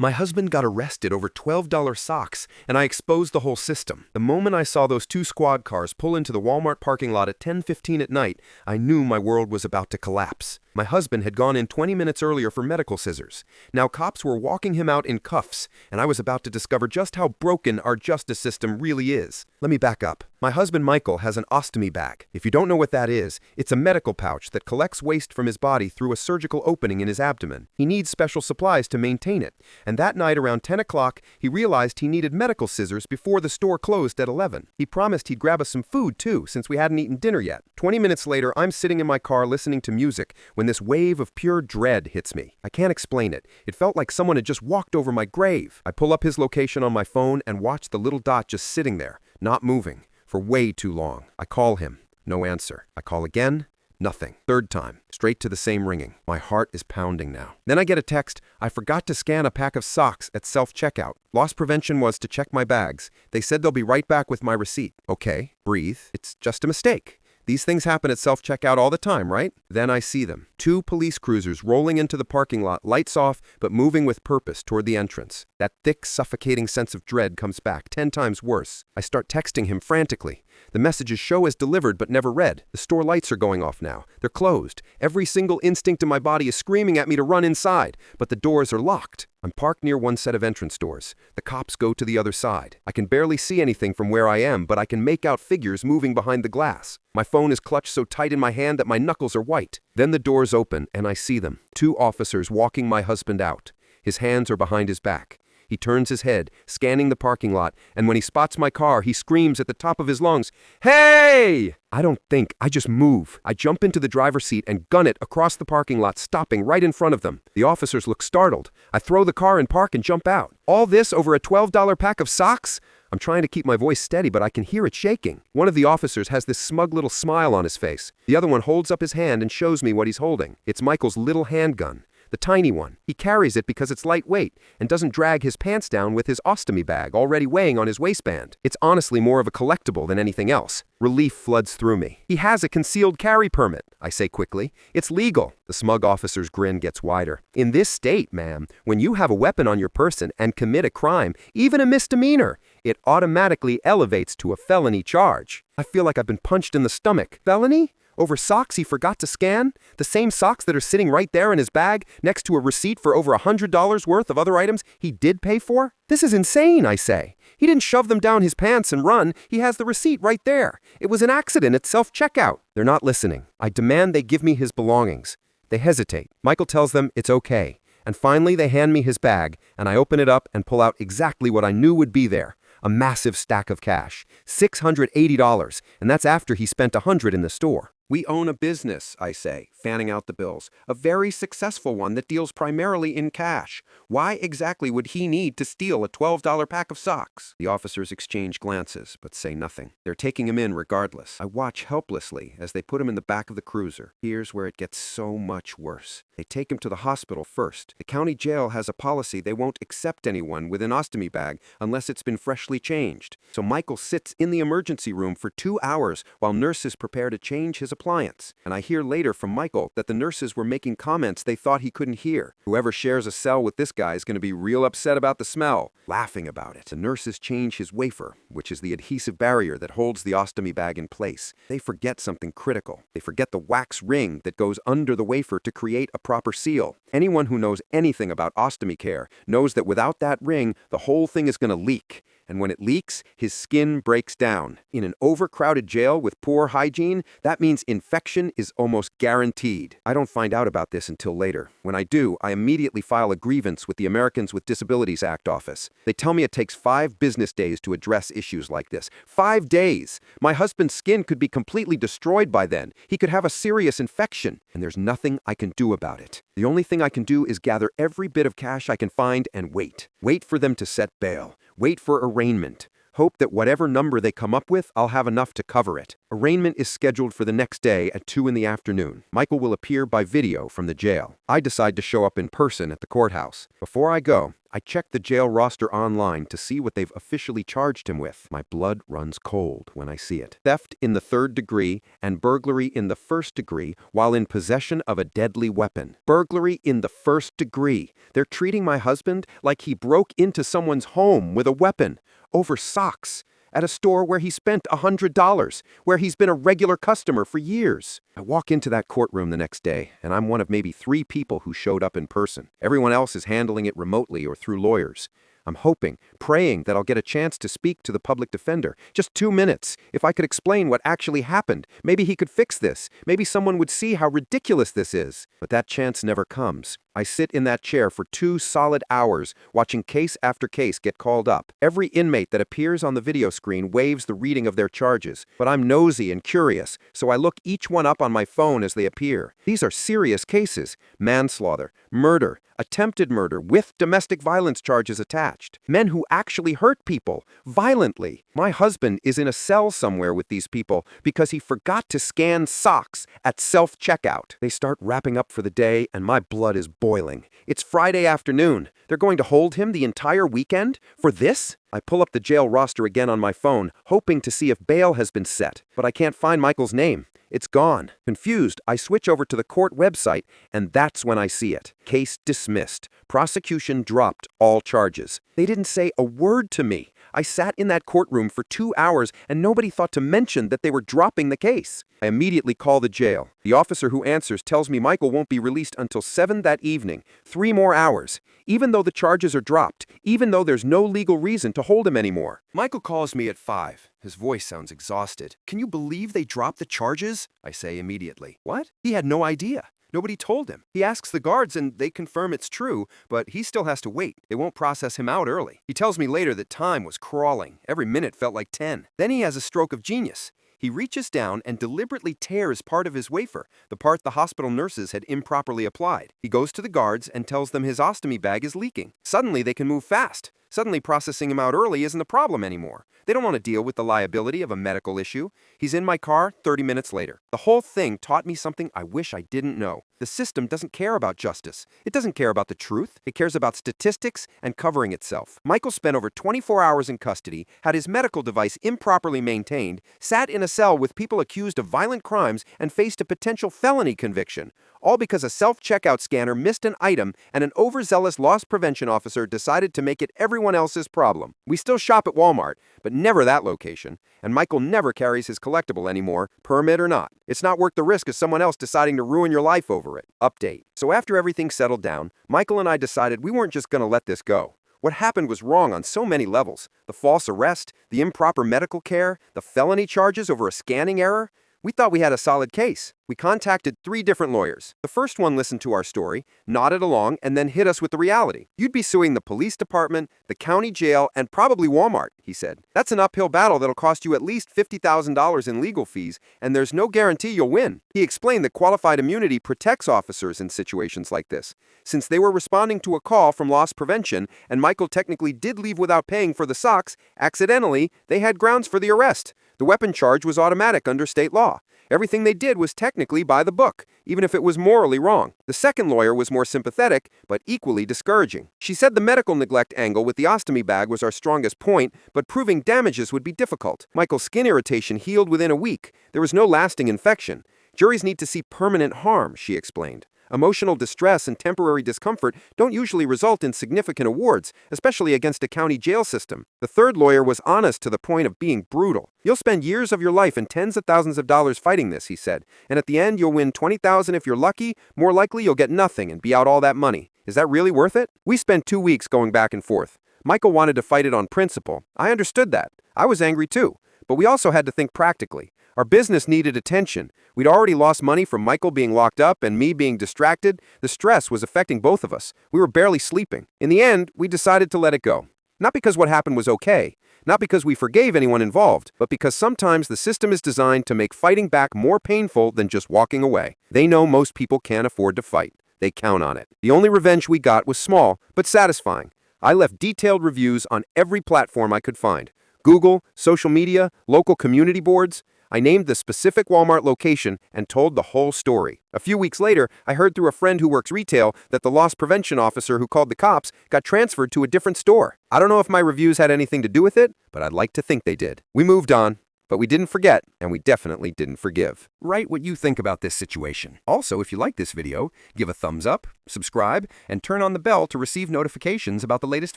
My husband got arrested over $12 socks, and I exposed the whole system. The moment I saw those two squad cars pull into the Walmart parking lot at 10:15 at night, I knew my world was about to collapse. My husband had gone in 20 minutes earlier for medical scissors. Now cops were walking him out in cuffs, and I was about to discover just how broken our justice system really is. Let me back up. My husband Michael has an ostomy bag. If you don't know what that is, it's a medical pouch that collects waste from his body through a surgical opening in his abdomen. He needs special supplies to maintain it, and that night around 10 o'clock, he realized he needed medical scissors before the store closed at 11. He promised he'd grab us some food too, since we hadn't eaten dinner yet. 20 minutes later, I'm sitting in my car listening to music when this wave of pure dread hits me. I can't explain it. It felt like someone had just walked over my grave. I pull up his location on my phone and watch the little dot just sitting there, not moving, for way too long. I call him. No answer. I call again. Nothing. Third time, straight to the same ringing. My heart is pounding now. Then I get a text. I forgot to scan a pack of socks at self-checkout. Loss prevention was to check my bags. They said they'll be right back with my receipt. Okay, breathe. It's just a mistake. These things happen at self-checkout all the time, right? Then I see them. Two police cruisers rolling into the parking lot, lights off, but moving with purpose toward the entrance. That thick, suffocating sense of dread comes back, 10 times worse. I start texting him frantically. The messages show as delivered but never read. The store lights are going off now. They're closed. Every single instinct in my body is screaming at me to run inside, but the doors are locked. I'm parked near one set of entrance doors. The cops go to the other side. I can barely see anything from where I am, but I can make out figures moving behind the glass. My phone is clutched so tight in my hand that my knuckles are white. Then the doors open, and I see them. Two officers walking my husband out. His hands are behind his back. He turns his head, scanning the parking lot, and when he spots my car, he screams at the top of his lungs, "Hey!" I don't think, I just move. I jump into the driver's seat and gun it across the parking lot, stopping right in front of them. The officers look startled. I throw the car in park and jump out. All this over a $12 pack of socks? I'm trying to keep my voice steady, but I can hear it shaking. One of the officers has this smug little smile on his face. The other one holds up his hand and shows me what he's holding. It's Michael's little handgun. The tiny one. He carries it because it's lightweight and doesn't drag his pants down with his ostomy bag already weighing on his waistband. It's honestly more of a collectible than anything else. Relief floods through me. He has a concealed carry permit, I say quickly. It's legal. The smug officer's grin gets wider. In this state, ma'am, when you have a weapon on your person and commit a crime, even a misdemeanor, it automatically elevates to a felony charge. I feel like I've been punched in the stomach. Felony? Over socks he forgot to scan? The same socks that are sitting right there in his bag next to a receipt for over $100 worth of other items he did pay for? This is insane, I say. He didn't shove them down his pants and run. He has the receipt right there. It was an accident at self-checkout. They're not listening. I demand they give me his belongings. They hesitate. Michael tells them it's okay. And finally they hand me his bag, and I open it up and pull out exactly what I knew would be there. A massive stack of cash. $680, and that's after he spent $100 in the store. We own a business, I say, fanning out the bills. A very successful one that deals primarily in cash. Why exactly would he need to steal a $12 pack of socks? The officers exchange glances, but say nothing. They're taking him in regardless. I watch helplessly as they put him in the back of the cruiser. Here's where it gets so much worse. They take him to the hospital first. The county jail has a policy they won't accept anyone with an ostomy bag unless it's been freshly changed. So Michael sits in the emergency room for 2 hours while nurses prepare to change his appliance. And I hear later from Michael that the nurses were making comments they thought he couldn't hear. Whoever shares a cell with this guy is going to be real upset about the smell, laughing about it. The nurses change his wafer, which is the adhesive barrier that holds the ostomy bag in place. They forget something critical. They forget the wax ring that goes under the wafer to create a proper seal. Anyone who knows anything about ostomy care knows that without that ring, the whole thing is going to leak. And when it leaks, his skin breaks down. In an overcrowded jail with poor hygiene, that means infection is almost guaranteed. I don't find out about this until later. When I do, I immediately file a grievance with the Americans with Disabilities Act office. They tell me it takes 5 business days to address issues like this. 5 days! My husband's skin could be completely destroyed by then. He could have a serious infection, and there's nothing I can do about it. The only thing I can do is gather every bit of cash I can find and wait. Wait for them to set bail. Wait for arraignment. Hope that whatever number they come up with, I'll have enough to cover it. Arraignment is scheduled for the next day at 2 in the afternoon. Michael will appear by video from the jail. I decide to show up in person at the courthouse. Before I go, I check the jail roster online to see what they've officially charged him with. My blood runs cold when I see it. Theft in the 3rd degree and burglary in the 1st degree while in possession of a deadly weapon. Burglary in the 1st degree. They're treating my husband like he broke into someone's home with a weapon. Over socks. At a store where he spent $100, where he's been a regular customer for years. I walk into that courtroom the next day, and I'm one of maybe 3 people who showed up in person. Everyone else is handling it remotely or through lawyers. I'm hoping, praying that I'll get a chance to speak to the public defender. Just 2 minutes. If I could explain what actually happened, maybe he could fix this. Maybe someone would see how ridiculous this is. But that chance never comes. I sit in that chair for 2 solid hours, watching case after case get called up. Every inmate that appears on the video screen waives the reading of their charges. But I'm nosy and curious, so I look each one up on my phone as they appear. These are serious cases. Manslaughter, murder, attempted murder with domestic violence charges attached. Men who actually hurt people, violently. My husband is in a cell somewhere with these people because he forgot to scan socks at self-checkout. They start wrapping up for the day and my blood is boiling. It's Friday afternoon. They're going to hold him the entire weekend? For this? I pull up the jail roster again on my phone, hoping to see if bail has been set, but I can't find Michael's name. It's gone. Confused, I switch over to the court website, and that's when I see it. Case dismissed. Prosecution dropped all charges. They didn't say a word to me. I sat in that courtroom for 2 hours, and nobody thought to mention that they were dropping the case. I immediately call the jail. The officer who answers tells me Michael won't be released until 7 that evening. 3 more hours. Even though the charges are dropped, even though there's no legal reason to hold him anymore. Michael calls me at 5. His voice sounds exhausted. Can you believe they dropped the charges? I say immediately. What? He had no idea. Nobody told him. He asks the guards and they confirm it's true, but he still has to wait. They won't process him out early. He tells me later that time was crawling. Every minute felt like 10. Then he has a stroke of genius. He reaches down and deliberately tears part of his wafer, the part the hospital nurses had improperly applied. He goes to the guards and tells them his ostomy bag is leaking. Suddenly they can move fast. Suddenly processing him out early isn't a problem anymore. They don't want to deal with the liability of a medical issue. He's in my car 30 minutes later. The whole thing taught me something I wish I didn't know. The system doesn't care about justice. It doesn't care about the truth. It cares about statistics and covering itself. Michael spent over 24 hours in custody, had his medical device improperly maintained, sat in a cell with people accused of violent crimes, and faced a potential felony conviction. All because a self-checkout scanner missed an item and an overzealous loss prevention officer decided to make it everyone else's problem. We still shop at Walmart, but never that location. And Michael never carries his collectible anymore, permit or not. It's not worth the risk of someone else deciding to ruin your life over it. Update. So after everything settled down, Michael and I decided we weren't just going to let this go. What happened was wrong on so many levels. The false arrest, the improper medical care, the felony charges over a scanning error. We thought we had a solid case. We contacted 3 different lawyers. The first one listened to our story, nodded along, and then hit us with the reality. You'd be suing the police department, the county jail, and probably Walmart, he said. That's an uphill battle that'll cost you at least $50,000 in legal fees, and there's no guarantee you'll win. He explained that qualified immunity protects officers in situations like this. Since they were responding to a call from loss prevention, and Michael technically did leave without paying for the socks, accidentally, they had grounds for the arrest. The weapon charge was automatic under state law. Everything they did was technically by the book, even if it was morally wrong. The second lawyer was more sympathetic, but equally discouraging. She said the medical neglect angle with the ostomy bag was our strongest point, but proving damages would be difficult. Michael's skin irritation healed within a week. There was no lasting infection. Juries need to see permanent harm, she explained. Emotional distress and temporary discomfort don't usually result in significant awards, especially against a county jail system. The third lawyer was honest to the point of being brutal. You'll spend years of your life and tens of thousands of dollars fighting this, he said. And at the end, you'll win $20,000 if you're lucky. More likely, you'll get nothing and be out all that money. Is that really worth it? We spent 2 weeks going back and forth. Michael wanted to fight it on principle. I understood that. I was angry too. But we also had to think practically. Our business needed attention. We'd already lost money from Michael being locked up and me being distracted. The stress was affecting both of us. We were barely sleeping. In the end, we decided to let it go. Not because what happened was okay. Not because we forgave anyone involved, but because sometimes the system is designed to make fighting back more painful than just walking away. They know most people can't afford to fight. They count on it. The only revenge we got was small, but satisfying. I left detailed reviews on every platform I could find. Google, social media, local community boards. I named the specific Walmart location and told the whole story. A few weeks later, I heard through a friend who works retail that the loss prevention officer who called the cops got transferred to a different store. I don't know if my reviews had anything to do with it, but I'd like to think they did. We moved on. But we didn't forget, and we definitely didn't forgive. Write what you think about this situation. Also, if you like this video, give a thumbs up, subscribe, and turn on the bell to receive notifications about the latest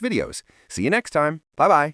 videos. See you next time. Bye-bye.